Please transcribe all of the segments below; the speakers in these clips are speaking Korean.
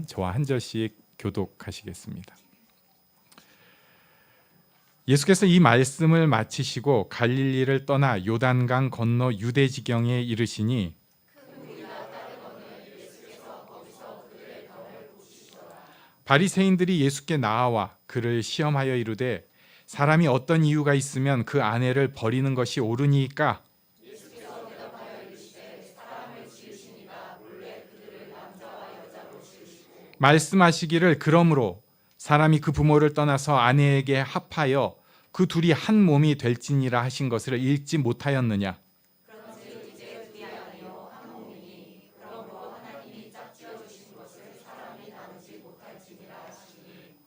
저와 한 절씩 교독하시겠습니다. 예수께서 이 말씀을 마치시고 갈릴리를 떠나 요단강 건너 유대 지경에 이르시니 바리새인들이 예수께 나아와 그를 시험하여 이르되 사람이 어떤 이유가 있으면 그 아내를 버리는 것이 옳으니까? 말씀하시기를 그러므로 사람이 그 부모를 떠나서 아내에게 합하여 그 둘이 한 몸이 될지니라 하신 것을 읽지 못하였느냐?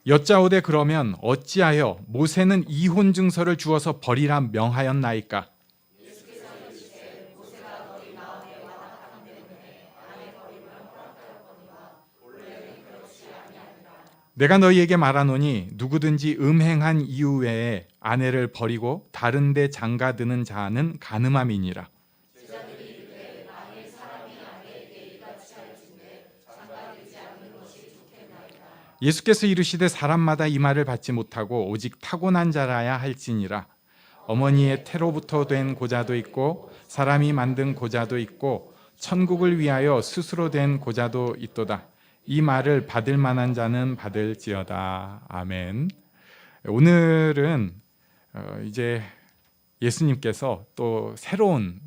여짜오되 그러면 어찌하여 모세는 이혼 증서를 주어서 버리라 명하였나이까? 내가 너희에게 말하노니 누구든지 음행한 이유 외에 아내를 버리고 다른 데 장가드는 자는 간음함이니라. 예수께서 이르시되 사람마다 이 말을 받지 못하고 오직 타고난 자라야 할지니라. 어머니의 태로부터 된 고자도 있고 사람이 만든 고자도 있고 천국을 위하여 스스로 된 고자도 있도다. 이 말을 받을 만한 자는 받을지어다. 아멘. 오늘은 이제 예수님께서 또 새로운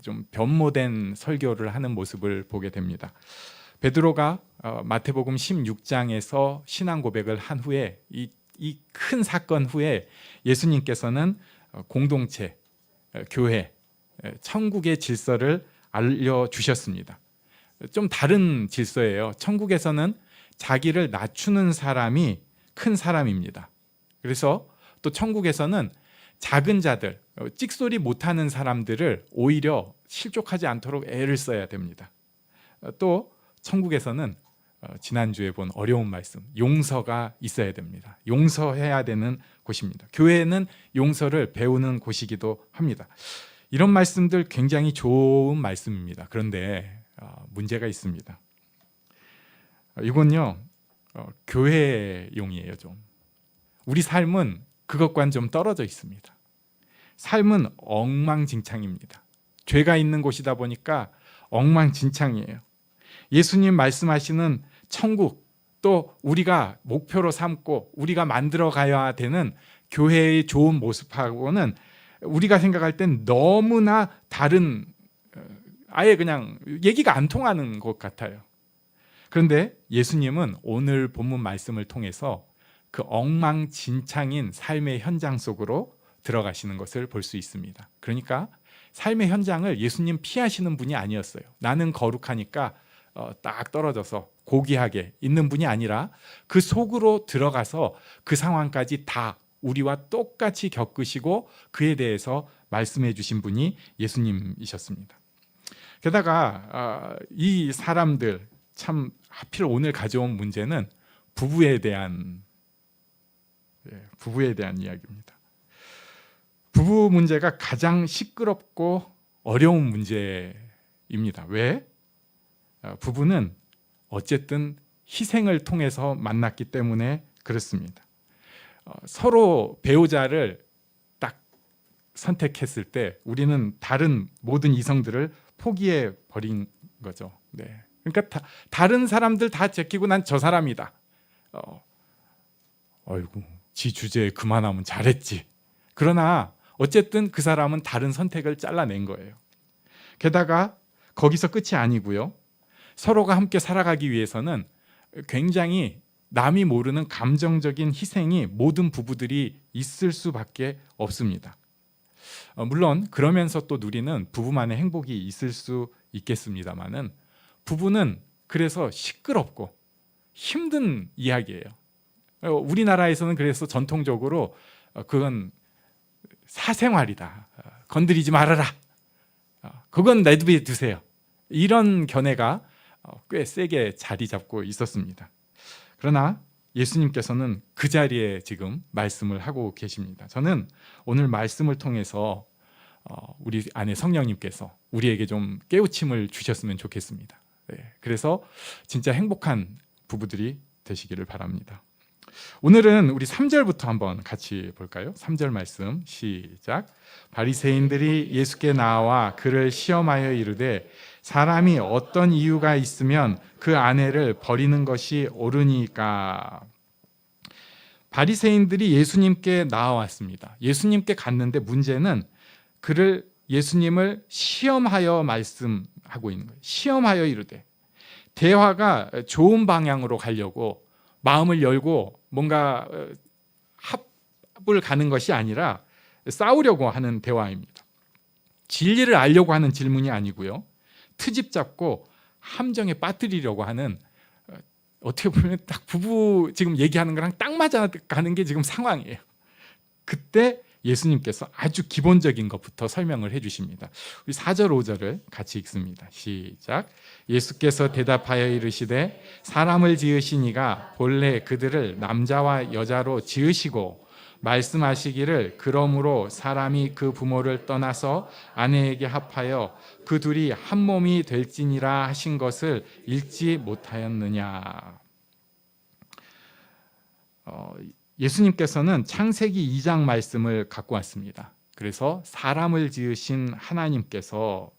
좀 변모된 설교를 하는 모습을 보게 됩니다. 베드로가 마태복음 16장에서 신앙 고백을 한 후에 이 큰 사건 후에 예수님께서는 공동체, 교회, 천국의 질서를 알려주셨습니다. 좀 다른 질서예요. 천국에서는 자기를 낮추는 사람이 큰 사람입니다. 그래서 또 천국에서는 작은 자들, 찍소리 못하는 사람들을 오히려 실족하지 않도록 애를 써야 됩니다. 또 천국에서는 지난주에 본 어려운 말씀, 용서가 있어야 됩니다. 용서해야 되는 곳입니다. 교회는 용서를 배우는 곳이기도 합니다. 이런 말씀들 굉장히 좋은 말씀입니다. 그런데 문제가 있습니다. 이건요, 교회용이에요. 좀 우리 삶은 그것과는 좀 떨어져 있습니다. 삶은 엉망진창입니다. 죄가 있는 곳이다 보니까 엉망진창이에요. 예수님 말씀하시는 천국, 또 우리가 목표로 삼고 우리가 만들어 가야 되는 교회의 좋은 모습하고는 우리가 생각할 땐 너무나 다른, 아예 그냥 얘기가 안 통하는 것 같아요. 그런데 예수님은 오늘 본문 말씀을 통해서 그 엉망진창인 삶의 현장 속으로 들어가시는 것을 볼 수 있습니다. 그러니까 삶의 현장을 예수님 피하시는 분이 아니었어요. 나는 거룩하니까 딱 떨어져서 고귀하게 있는 분이 아니라 그 속으로 들어가서 그 상황까지 다 우리와 똑같이 겪으시고 그에 대해서 말씀해 주신 분이 예수님이셨습니다. 게다가 이 사람들, 참 하필 오늘 가져온 문제는 부부에 대한 이야기입니다. 부부 문제가 가장 시끄럽고 어려운 문제입니다. 왜? 부부는 어쨌든 희생을 통해서 만났기 때문에 그렇습니다. 서로 배우자를 딱 선택했을 때 우리는 다른 모든 이성들을 포기해 버린 거죠. 네. 그러니까 다른 사람들 다 제끼고 난 저 사람이다. 아이고, 지 주제에 그만하면 잘했지. 그러나 어쨌든 그 사람은 다른 선택을 잘라낸 거예요. 게다가 거기서 끝이 아니고요. 서로가 함께 살아가기 위해서는 굉장히 남이 모르는 감정적인 희생이 모든 부부들이 있을 수밖에 없습니다. 물론 그러면서 또 누리는 부부만의 행복이 있을 수 있겠습니다만은 부부는 그래서 시끄럽고 힘든 이야기예요. 우리나라에서는 그래서 전통적으로 그건 사생활이다. 건드리지 말아라. 그건 내두에 두세요. 이런 견해가 꽤 세게 자리 잡고 있었습니다. 그러나 예수님께서는 그 자리에 지금 말씀을 하고 계십니다. 저는 오늘 말씀을 통해서 우리 안에 성령님께서 우리에게 좀 깨우침을 주셨으면 좋겠습니다. 네, 그래서 진짜 행복한 부부들이 되시기를 바랍니다. 오늘은 우리 3절부터 한번 같이 볼까요? 3절 말씀 시작. 바리새인들이 예수께 나와 그를 시험하여 이르되 사람이 어떤 이유가 있으면 그 아내를 버리는 것이 옳으니까. 바리새인들이 예수님께 나와왔습니다. 예수님께 갔는데 문제는 예수님을 시험하여 말씀하고 있는 거예요. 시험하여 이르되. 대화가 좋은 방향으로 가려고 마음을 열고 뭔가 합을 가는 것이 아니라 싸우려고 하는 대화입니다. 진리를 알려고 하는 질문이 아니고요. 트집 잡고 함정에 빠뜨리려고 하는, 어떻게 보면 딱 부부 지금 얘기하는 거랑 딱 맞아가는 게 지금 상황이에요. 그때 예수님께서 아주 기본적인 것부터 설명을 해주십니다. 우리 4절 5절을 같이 읽습니다. 시작. 예수께서 대답하여 이르시되 사람을 지으신 이가 본래 그들을 남자와 여자로 지으시고 말씀하시기를 그러므로 사람이 그 부모를 떠나서 아내에게 합하여 그 둘이 한 몸이 될지니라 하신 것을 읽지 못하였느냐. 예수님께서는 창세기 2장 말씀을 갖고 왔습니다. 그래서 사람을 지으신 하나님께서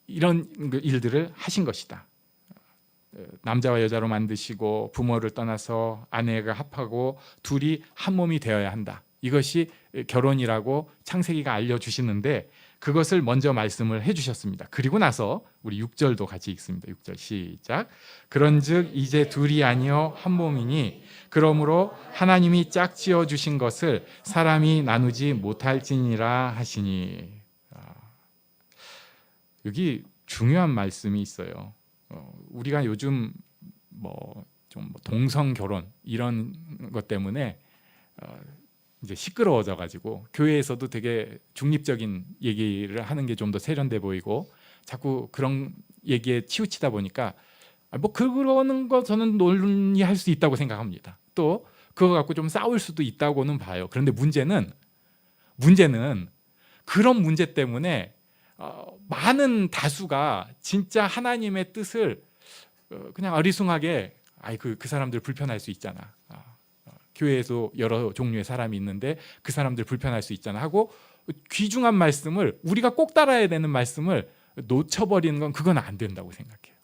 이런 일들을 하신 것이다. 남자와 여자로 만드시고 부모를 떠나서 아내가 합하고 둘이 한 몸이 되어야 한다. 이것이 결혼이라고 창세기가 알려주시는데 그것을 먼저 말씀을 해주셨습니다. 그리고 나서 우리 6절도 같이 읽습니다. 6절 시작. 그런즉 이제 둘이 아니요 한 몸이니 그러므로 하나님이 짝지어 주신 것을 사람이 나누지 못할지니라 하시니. 여기 중요한 말씀이 있어요. 우리가 요즘 좀 동성 결혼 이런 것 때문에 이제 시끄러워져 가지고 교회에서도 되게 중립적인 얘기를 하는 게 좀 더 세련돼 보이고 자꾸 그런 얘기에 치우치다 보니까 그러는 거 저는 논의할 수 있다고 생각합니다. 또 그거 갖고 좀 싸울 수도 있다고는 봐요. 그런데 문제는 그런 문제 때문에 많은 다수가 진짜 하나님의 뜻을 그냥 어리숭하게 그 사람들 불편할 수 있잖아. 교회에서 여러 종류의 사람이 있는데 그 사람들 불편할 수 있잖아 하고 귀중한 말씀을 우리가 꼭 따라야 되는 말씀을 놓쳐버리는 건 그건 안 된다고 생각해요.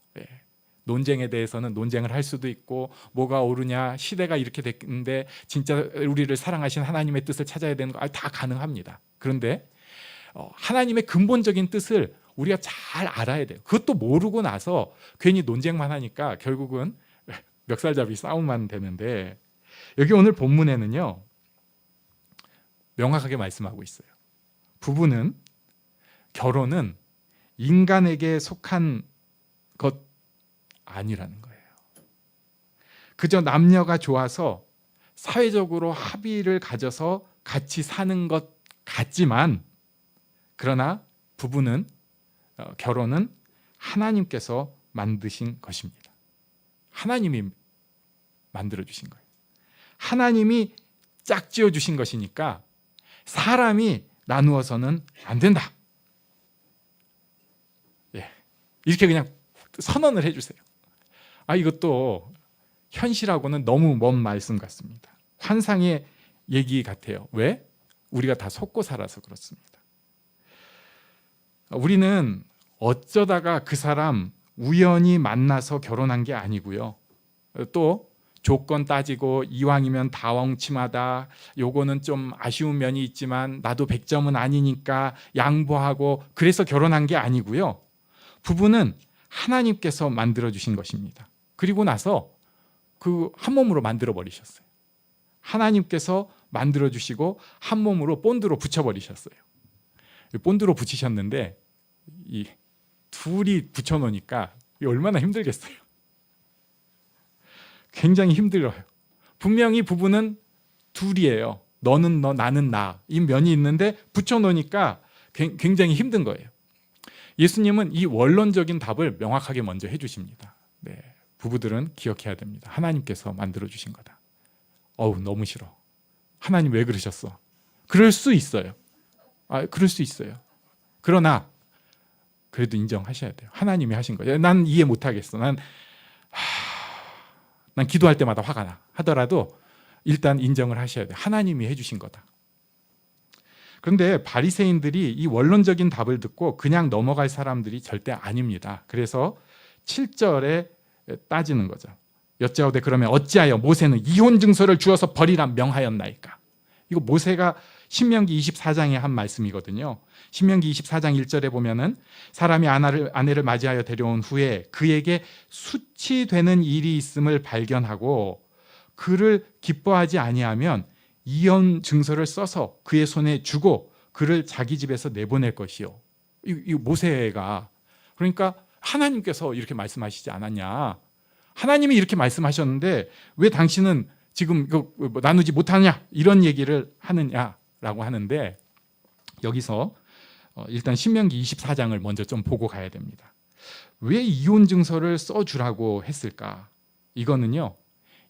논쟁에 대해서는 논쟁을 할 수도 있고 뭐가 옳으냐 시대가 이렇게 됐는데 진짜 우리를 사랑하신 하나님의 뜻을 찾아야 되는 거 다 가능합니다. 그런데 하나님의 근본적인 뜻을 우리가 잘 알아야 돼요. 그것도 모르고 나서 괜히 논쟁만 하니까 결국은 멱살잡이 싸움만 되는데 여기 오늘 본문에는요 명확하게 말씀하고 있어요. 부부는 결혼은 인간에게 속한 것 아니라는 거예요. 그저 남녀가 좋아서 사회적으로 합의를 가져서 같이 사는 것 같지만 그러나 부부는 결혼은 하나님께서 만드신 것입니다. 하나님이 만들어 주신 거예요. 하나님이 짝지어 주신 것이니까 사람이 나누어서는 안 된다. 이렇게 그냥 선언을 해주세요. 이것도 현실하고는 너무 먼 말씀 같습니다. 환상의 얘기 같아요. 왜? 우리가 다 속고 살아서 그렇습니다. 우리는 어쩌다가 그 사람 우연히 만나서 결혼한 게 아니고요. 또 조건 따지고 이왕이면 다왕침하다. 요거는 좀 아쉬운 면이 있지만 나도 100점은 아니니까 양보하고 그래서 결혼한 게 아니고요. 부부는 하나님께서 만들어 주신 것입니다. 그리고 나서 그 한 몸으로 만들어 버리셨어요. 하나님께서 만들어 주시고 한 몸으로 본드로 붙여 버리셨어요. 본드로 붙이셨는데 이 둘이 붙여 놓으니까 얼마나 힘들겠어요. 굉장히 힘들어요. 분명히 부부는 둘이에요. 너는 너, 나는 나. 이 면이 있는데 붙여 놓으니까 굉장히 힘든 거예요. 예수님은 이 원론적인 답을 명확하게 먼저 해주십니다. 부부들은 기억해야 됩니다. 하나님께서 만들어 주신 거다. 너무 싫어. 하나님 왜 그러셨어? 그럴 수 있어요. 그럴 수 있어요. 그러나 그래도 인정하셔야 돼요. 하나님이 하신 거예요. 난 이해 못하겠어. 난 난 기도할 때마다 화가 나 하더라도 일단 인정을 하셔야 돼요. 하나님이 해주신 거다. 그런데 바리새인들이 이 원론적인 답을 듣고 그냥 넘어갈 사람들이 절대 아닙니다. 그래서 7절에 따지는 거죠. 여짜오되 그러면 어찌하여 모세는 이혼 증서를 주어서 버리라 명하였나이까. 이거 모세가 신명기 24장에 한 말씀이거든요. 신명기 24장 1절에 보면은 사람이 아내를 맞이하여 데려온 후에 그에게 수치되는 일이 있음을 발견하고 그를 기뻐하지 아니하면 이혼 증서를 써서 그의 손에 주고 그를 자기 집에서 내보낼 것이요. 이 모세가, 그러니까 하나님께서 이렇게 말씀하시지 않았냐. 하나님이 이렇게 말씀하셨는데 왜 당신은 지금 이거 나누지 못하냐 이런 얘기를 하느냐라고 하는데, 여기서 일단 신명기 24장을 먼저 좀 보고 가야 됩니다. 왜 이혼 증서를 써주라고 했을까? 이거는요,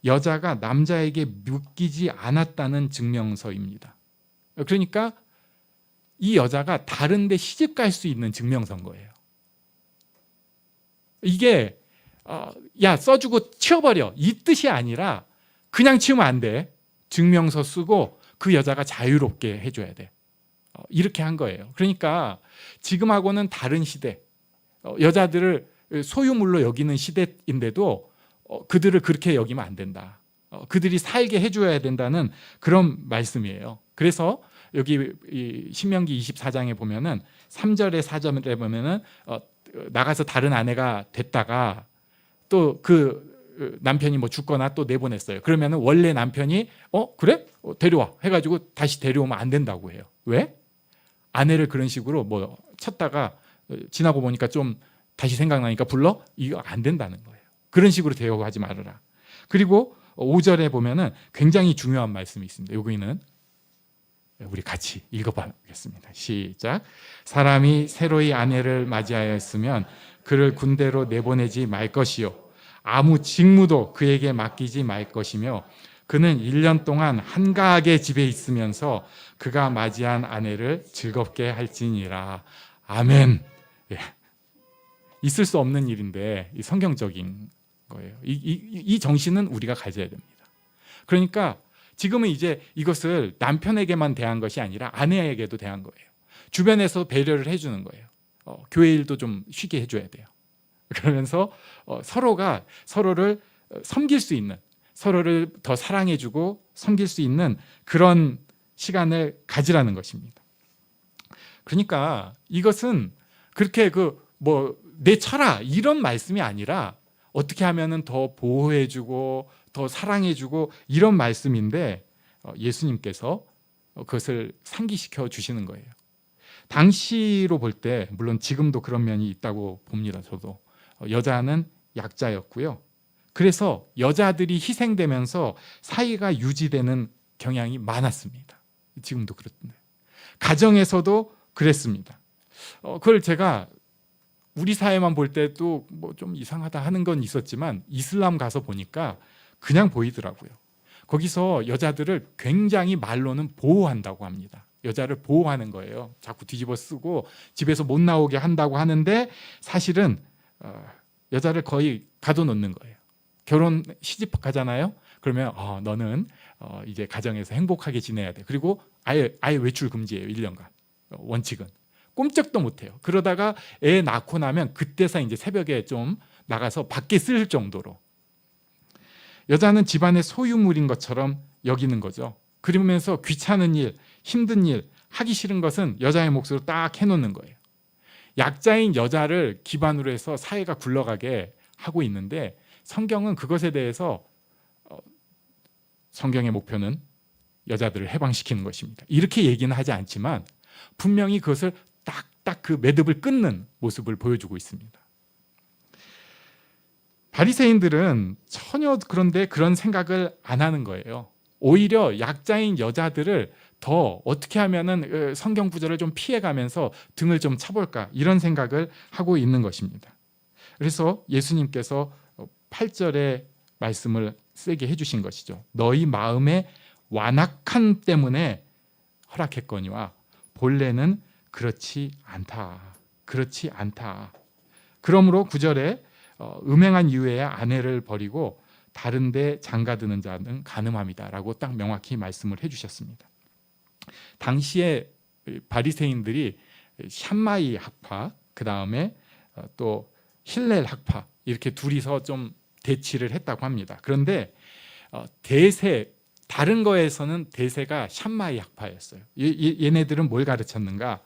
여자가 남자에게 묶이지 않았다는 증명서입니다. 그러니까 이 여자가 다른 데 시집 갈 수 있는 증명서인 거예요. 이게 야 써주고 치워버려 이 뜻이 아니라 그냥 치우면 안 돼. 증명서 쓰고 그 여자가 자유롭게 해줘야 돼. 이렇게 한 거예요. 그러니까 지금하고는 다른 시대, 여자들을 소유물로 여기는 시대인데도 그들을 그렇게 여기면 안 된다. 그들이 살게 해줘야 된다는 그런 말씀이에요. 그래서 여기 신명기 24장에 보면은 3절에 4절에 보면은 나가서 다른 아내가 됐다가 또 그 남편이 뭐 죽거나 또 내보냈어요. 그러면은 원래 남편이 그래? 데려와 해가지고 다시 데려오면 안 된다고 해요. 왜? 아내를 그런 식으로 뭐 쳤다가 지나고 보니까 좀 다시 생각나니까 불러? 이거 안 된다는 거예요. 그런 식으로 대우하지 말아라. 그리고 5절에 보면은 굉장히 중요한 말씀이 있습니다. 여기는 우리 같이 읽어보겠습니다. 시작. 사람이 새로이 아내를 맞이하였으면 그를 군대로 내보내지 말 것이요 아무 직무도 그에게 맡기지 말 것이며 그는 1년 동안 한가하게 집에 있으면서 그가 맞이한 아내를 즐겁게 할지니라. 아멘. 예. 있을 수 없는 일인데 성경적인 거예요. 이 정신은 우리가 가져야 됩니다. 그러니까 지금은 이제 이것을 남편에게만 대한 것이 아니라 아내에게도 대한 거예요. 주변에서 배려를 해주는 거예요. 교회 일도 좀 쉬게 해줘야 돼요. 그러면서 서로가 서로를 섬길 수 있는, 서로를 더 사랑해주고 섬길 수 있는 그런 시간을 가지라는 것입니다. 그러니까 이것은 그렇게 내쳐라 이런 말씀이 아니라 어떻게 하면은 더 보호해주고 더 사랑해주고 이런 말씀인데 예수님께서 그것을 상기시켜 주시는 거예요. 당시로 볼 때 물론 지금도 그런 면이 있다고 봅니다. 저도 여자는 약자였고요. 그래서 여자들이 희생되면서 사이가 유지되는 경향이 많았습니다. 지금도 그렇던데 가정에서도 그랬습니다. 그걸 제가 우리 사회만 볼 때도 뭐 좀 이상하다 하는 건 있었지만 이슬람 가서 보니까 그냥 보이더라고요. 거기서 여자들을 굉장히 말로는 보호한다고 합니다. 여자를 보호하는 거예요. 자꾸 뒤집어 쓰고 집에서 못 나오게 한다고 하는데 사실은 여자를 거의 가둬놓는 거예요. 결혼 시집 가잖아요. 그러면 너는 이제 가정에서 행복하게 지내야 돼. 그리고 아예 외출 금지예요. 1년간. 원칙은. 꼼짝도 못해요. 그러다가 애 낳고 나면 그때서 이제 새벽에 좀 나가서 밖에 쓸 정도로. 여자는 집안의 소유물인 것처럼 여기는 거죠. 그러면서 귀찮은 일, 힘든 일, 하기 싫은 것은 여자의 몫으로 딱 해놓는 거예요. 약자인 여자를 기반으로 해서 사회가 굴러가게 하고 있는데 성경은 그것에 대해서 성경의 목표는 여자들을 해방시키는 것입니다. 이렇게 얘기는 하지 않지만 분명히 그것을 딱딱 그 매듭을 끊는 모습을 보여주고 있습니다. 바리새인들은 전혀 그런데 그런 생각을 안 하는 거예요. 오히려 약자인 여자들을 더 어떻게 하면은 성경 구절을 좀 피해가면서 등을 좀 쳐볼까 이런 생각을 하고 있는 것입니다. 그래서 예수님께서 8절의 말씀을 세게 해주신 것이죠. 너희 마음의 완악함 때문에 허락했거니와 본래는 그렇지 않다. 그렇지 않다. 그러므로 9절에 음행한 이후에 아내를 버리고 다른데 장가드는 자는 간음함이다라고 딱 명확히 말씀을 해주셨습니다. 당시에 바리새인들이 샴마이 학파, 그 다음에 또 힐렐 학파 이렇게 둘이서 좀 대치를 했다고 합니다. 그런데 대세 다른 거에서는 대세가 샴마이 학파였어요. 얘네들은 뭘 가르쳤는가?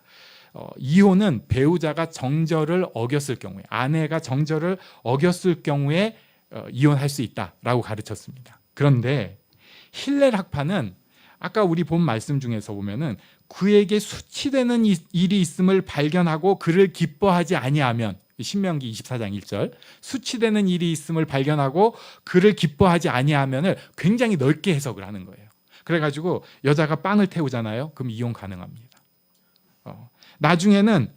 이혼은 배우자가 정절을 어겼을 경우에, 아내가 정절을 어겼을 경우에 이혼할 수 있다라고 가르쳤습니다. 그런데 힐렐 학파는 아까 우리 본 말씀 중에서 보면은 그에게 수치되는 일이 있음을 발견하고 그를 기뻐하지 아니하면, 신명기 24장 1절, 수치되는 일이 있음을 발견하고 그를 기뻐하지 아니하면을 굉장히 넓게 해석을 하는 거예요. 그래가지고 여자가 빵을 태우잖아요. 그럼 이혼 가능합니다. 나중에는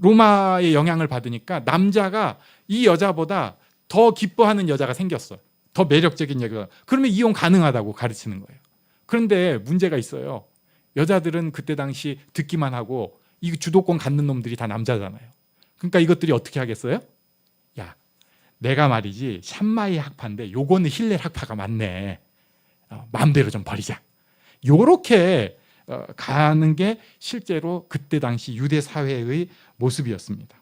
로마의 영향을 받으니까 남자가 이 여자보다 더 기뻐하는 여자가 생겼어. 더 매력적인 여자가. 그러면 이혼 가능하다고 가르치는 거예요. 그런데 문제가 있어요. 여자들은 그때 당시 듣기만 하고 이 주도권 갖는 놈들이 다 남자잖아요. 그러니까 이것들이 어떻게 하겠어요? 야, 내가 말이지 샴마이 학파인데 요거는 힐렐 학파가 맞네. 마음대로 좀 버리자. 요렇게 가는 게 실제로 그때 당시 유대 사회의 모습이었습니다.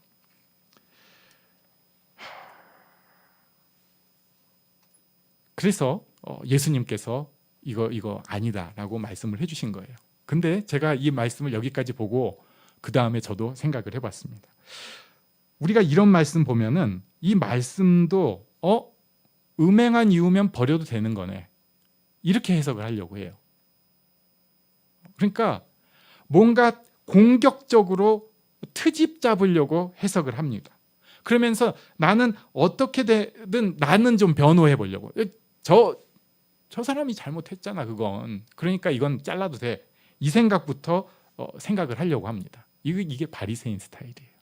그래서 예수님께서 이거 아니다라고 말씀을 해주신 거예요. 근데 제가 이 말씀을 여기까지 보고 그 다음에 저도 생각을 해봤습니다. 우리가 이런 말씀 보면은 이 말씀도 음행한 이유면 버려도 되는 거네, 이렇게 해석을 하려고 해요. 그러니까 뭔가 공격적으로 트집 잡으려고 해석을 합니다. 그러면서 나는 어떻게든 나는 좀 변호해 보려고, 저 사람이 잘못했잖아 그건, 그러니까 이건 잘라도 돼, 이 생각부터 생각을 하려고 합니다. 이게 바리새인 스타일이에요.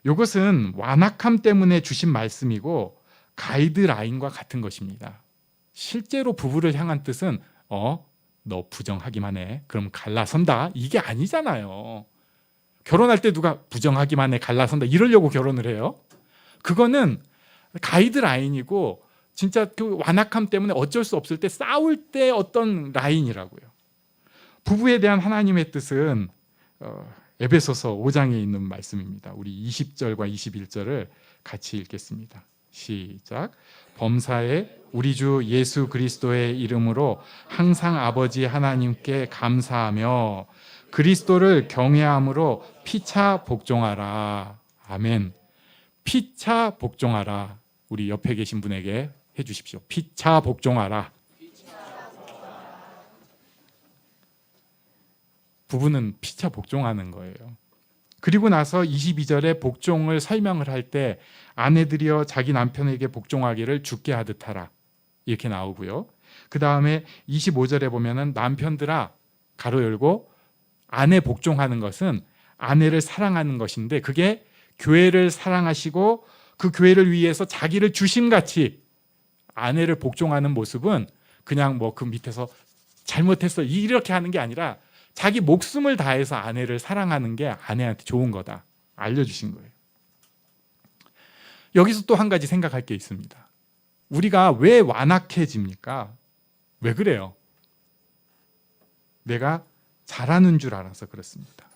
이것은 완악함 때문에 주신 말씀이고 가이드라인과 같은 것입니다. 실제로 부부를 향한 뜻은 너 부정하기만 해, 그럼 갈라선다, 이게 아니잖아요. 결혼할 때 누가 부정하기만 해 갈라선다 이러려고 결혼을 해요? 그거는 가이드라인이고 진짜 그 완악함 때문에 어쩔 수 없을 때 싸울 때 어떤 라인이라고요. 부부에 대한 하나님의 뜻은 에베소서 5장에 있는 말씀입니다. 우리 20절과 21절을 같이 읽겠습니다. 시작. 범사에 우리 주 예수 그리스도의 이름으로 항상 아버지 하나님께 감사하며 그리스도를 경외함으로 피차 복종하라. 아멘. 피차 복종하라. 우리 옆에 계신 분에게 해주십시오. 피차 복종하라. 부부는 피차 복종하는 거예요. 그리고 나서 22절에 복종을 설명을 할 때 아내들이여 자기 남편에게 복종하기를 주께 하듯 하라, 이렇게 나오고요. 그 다음에 25절에 보면은 남편들아 가로 열고 아내 복종하는 것은 아내를 사랑하는 것인데 그게 교회를 사랑하시고 그 교회를 위해서 자기를 주심같이 아내를 복종하는 모습은 그냥 뭐 그 밑에서 잘못했어 이렇게 하는 게 아니라 자기 목숨을 다해서 아내를 사랑하는 게 아내한테 좋은 거다 알려주신 거예요. 여기서 또 한 가지 생각할 게 있습니다. 우리가 왜 완악해집니까? 왜 그래요? 내가 잘하는 줄 알아서 그렇습니다.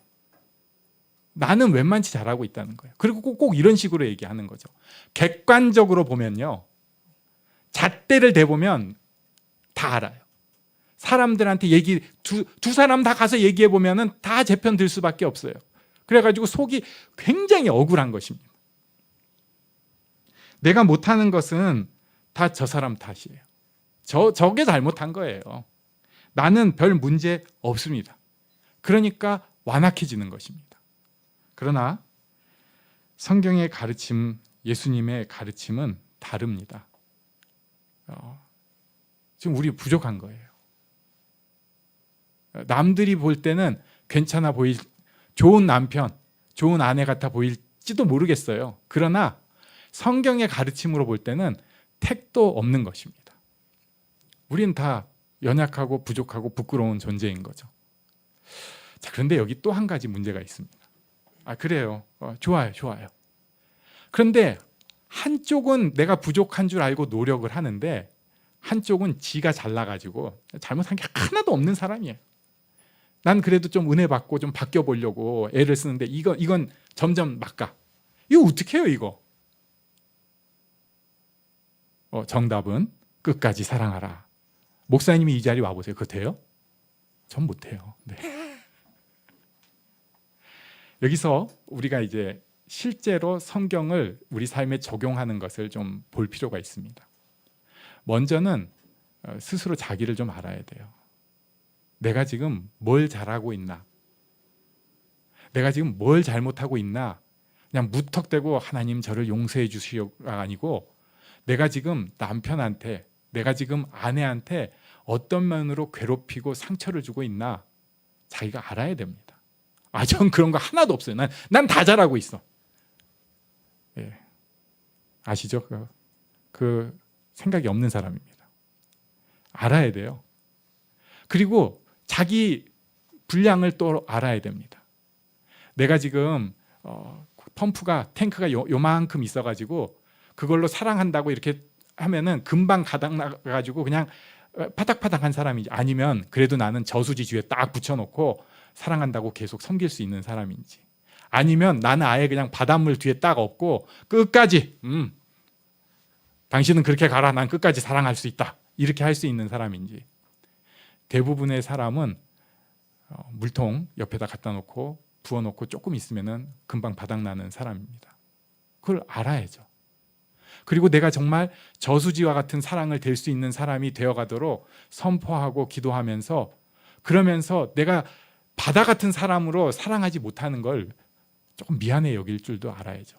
나는 웬만치 잘하고 있다는 거예요. 그리고 꼭 이런 식으로 얘기하는 거죠. 객관적으로 보면요, 잣대를 대보면 다 알아요. 사람들한테 두 사람 다 가서 얘기해 보면은 다 제 편 들 수밖에 없어요. 그래가지고 속이 굉장히 억울한 것입니다. 내가 못하는 것은 다 저 사람 탓이에요. 저게 잘못한 거예요. 나는 별 문제 없습니다. 그러니까 완악해지는 것입니다. 그러나 성경의 가르침, 예수님의 가르침은 다릅니다. 지금 우리 부족한 거예요. 남들이 볼 때는 괜찮아 보일, 좋은 남편, 좋은 아내 같아 보일지도 모르겠어요. 그러나 성경의 가르침으로 볼 때는 택도 없는 것입니다. 우리는 다 연약하고 부족하고 부끄러운 존재인 거죠. 자, 그런데 여기 또 한 가지 문제가 있습니다. 그래요. 좋아요. 그런데 한쪽은 내가 부족한 줄 알고 노력을 하는데 한쪽은 지가 잘나가지고 잘못한 게 하나도 없는 사람이에요. 난 그래도 좀 은혜 받고 좀 바뀌어 보려고 애를 쓰는데 이건 점점 막가. 이거 어떻게 해요 이거? 정답은 끝까지 사랑하라. 목사님이 이 자리 와보세요. 그거 돼요? 전 못해요. 네. 여기서 우리가 이제 실제로 성경을 우리 삶에 적용하는 것을 좀 볼 필요가 있습니다. 먼저는 스스로 자기를 좀 알아야 돼요. 내가 지금 뭘 잘하고 있나? 내가 지금 뭘 잘못하고 있나? 그냥 무턱대고 하나님 저를 용서해 주시오가 아니고 내가 지금 남편한테, 내가 지금 아내한테 어떤 면으로 괴롭히고 상처를 주고 있나? 자기가 알아야 됩니다. 전 그런 거 하나도 없어요. 난 다 잘하고 있어. 예. 아시죠? 그 생각이 없는 사람입니다. 알아야 돼요. 그리고 자기 분량을 또 알아야 됩니다. 내가 지금 펌프가 탱크가 요만큼 있어가지고 그걸로 사랑한다고 이렇게 하면은 금방 가닥 나가지고 그냥 파닥파닥한 사람이지, 아니면 그래도 나는 저수지 뒤에 딱 붙여놓고 사랑한다고 계속 섬길 수 있는 사람인지, 아니면 나는 아예 그냥 바닷물 뒤에 딱 엎고 끝까지 당신은 그렇게 가라, 난 끝까지 사랑할 수 있다, 이렇게 할 수 있는 사람인지. 대부분의 사람은 물통 옆에다 갖다 놓고 부어놓고 조금 있으면은 금방 바닥나는 사람입니다. 그걸 알아야죠. 그리고 내가 정말 저수지와 같은 사랑을 될 수 있는 사람이 되어가도록 선포하고 기도하면서, 그러면서 내가 바다 같은 사람으로 사랑하지 못하는 걸 조금 미안해 여길 줄도 알아야죠.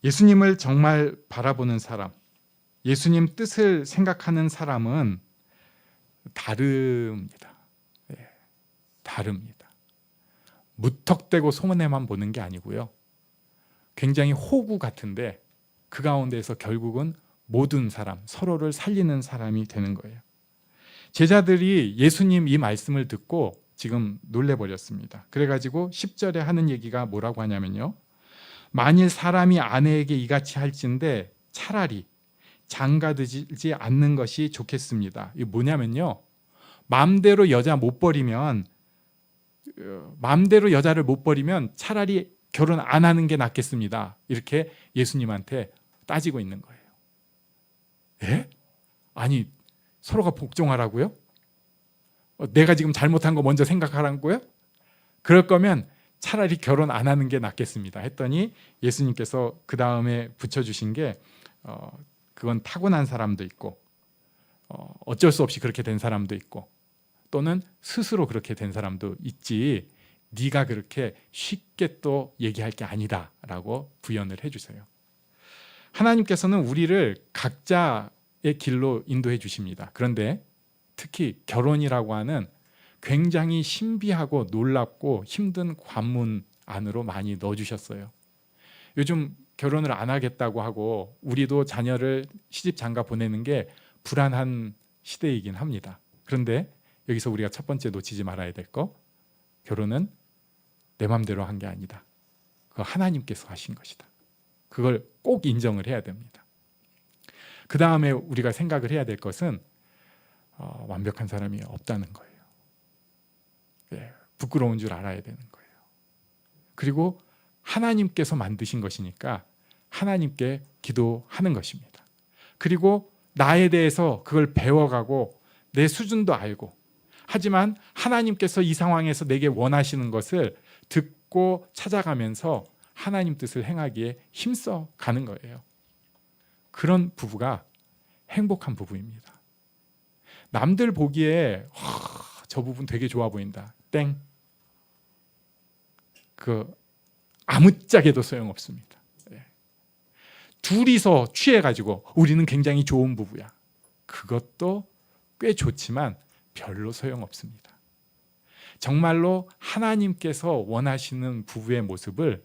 예수님을 정말 바라보는 사람, 예수님 뜻을 생각하는 사람은 다릅니다. 네, 다릅니다. 무턱대고 소문에만 보는 게 아니고요. 굉장히 호구 같은데 그 가운데서 결국은 모든 사람, 서로를 살리는 사람이 되는 거예요. 제자들이 예수님 이 말씀을 듣고 지금 놀래버렸습니다. 그래가지고 10절에 하는 얘기가 뭐라고 하냐면요, 만일 사람이 아내에게 이같이 할진대 차라리 장가들지 않는 것이 좋겠습니다. 이게 뭐냐면요, 마음대로 여자를 못 버리면 차라리 결혼 안 하는 게 낫겠습니다. 이렇게 예수님한테 따지고 있는 거예요. 예? 아니, 서로가 복종하라고요? 내가 지금 잘못한 거 먼저 생각하라고요? 그럴 거면 차라리 결혼 안 하는 게 낫겠습니다 했더니 예수님께서 그 다음에 붙여주신 게 그건 타고난 사람도 있고 어쩔 수 없이 그렇게 된 사람도 있고 또는 스스로 그렇게 된 사람도 있지, 네가 그렇게 쉽게 또 얘기할 게 아니다 라고 부연을 해주세요. 하나님께서는 우리를 각자의 길로 인도해 주십니다. 그런데 특히 결혼이라고 하는 굉장히 신비하고 놀랍고 힘든 관문 안으로 많이 넣어주셨어요. 요즘 결혼을 안 하겠다고 하고 우리도 자녀를 시집 장가 보내는 게 불안한 시대이긴 합니다. 그런데 여기서 우리가 첫 번째 놓치지 말아야 될 거, 결혼은 내 맘대로 한 게 아니다. 그거 하나님께서 하신 것이다. 그걸 꼭 인정을 해야 됩니다. 그 다음에 우리가 생각을 해야 될 것은 완벽한 사람이 없다는 거예요. 예, 부끄러운 줄 알아야 되는 거예요. 그리고 하나님께서 만드신 것이니까 하나님께 기도하는 것입니다. 그리고 나에 대해서 그걸 배워가고 내 수준도 알고, 하지만 하나님께서 이 상황에서 내게 원하시는 것을 듣고 찾아가면서 하나님 뜻을 행하기에 힘써 가는 거예요. 그런 부부가 행복한 부부입니다. 남들 보기에 저 부분 되게 좋아 보인다, 땡, 아무짝에도 소용없습니다. 둘이서 취해가지고 우리는 굉장히 좋은 부부야, 그것도 꽤 좋지만 별로 소용없습니다. 정말로 하나님께서 원하시는 부부의 모습을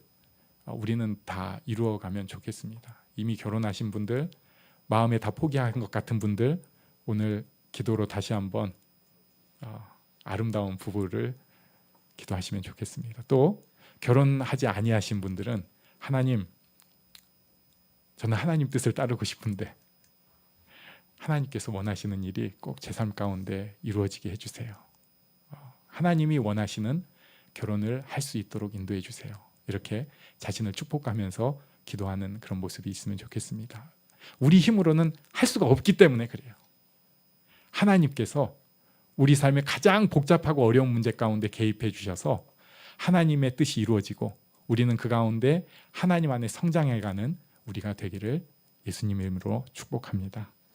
우리는 다 이루어가면 좋겠습니다. 이미 결혼하신 분들, 마음에 다 포기한 것 같은 분들, 오늘 기도로 다시 한번 아름다운 부부를 기도하시면 좋겠습니다. 또 결혼하지 아니하신 분들은 하나님, 저는 하나님 뜻을 따르고 싶은데 하나님께서 원하시는 일이 꼭 제 삶 가운데 이루어지게 해주세요. 하나님이 원하시는 결혼을 할 수 있도록 인도해 주세요. 이렇게 자신을 축복하면서 기도하는 그런 모습이 있으면 좋겠습니다. 우리 힘으로는 할 수가 없기 때문에 그래요. 하나님께서 우리 삶의 가장 복잡하고 어려운 문제 가운데 개입해 주셔서 하나님의 뜻이 이루어지고 우리는 그 가운데 하나님 안에 성장해가는 우리가 되기를 예수님의 이름으로 축복합니다.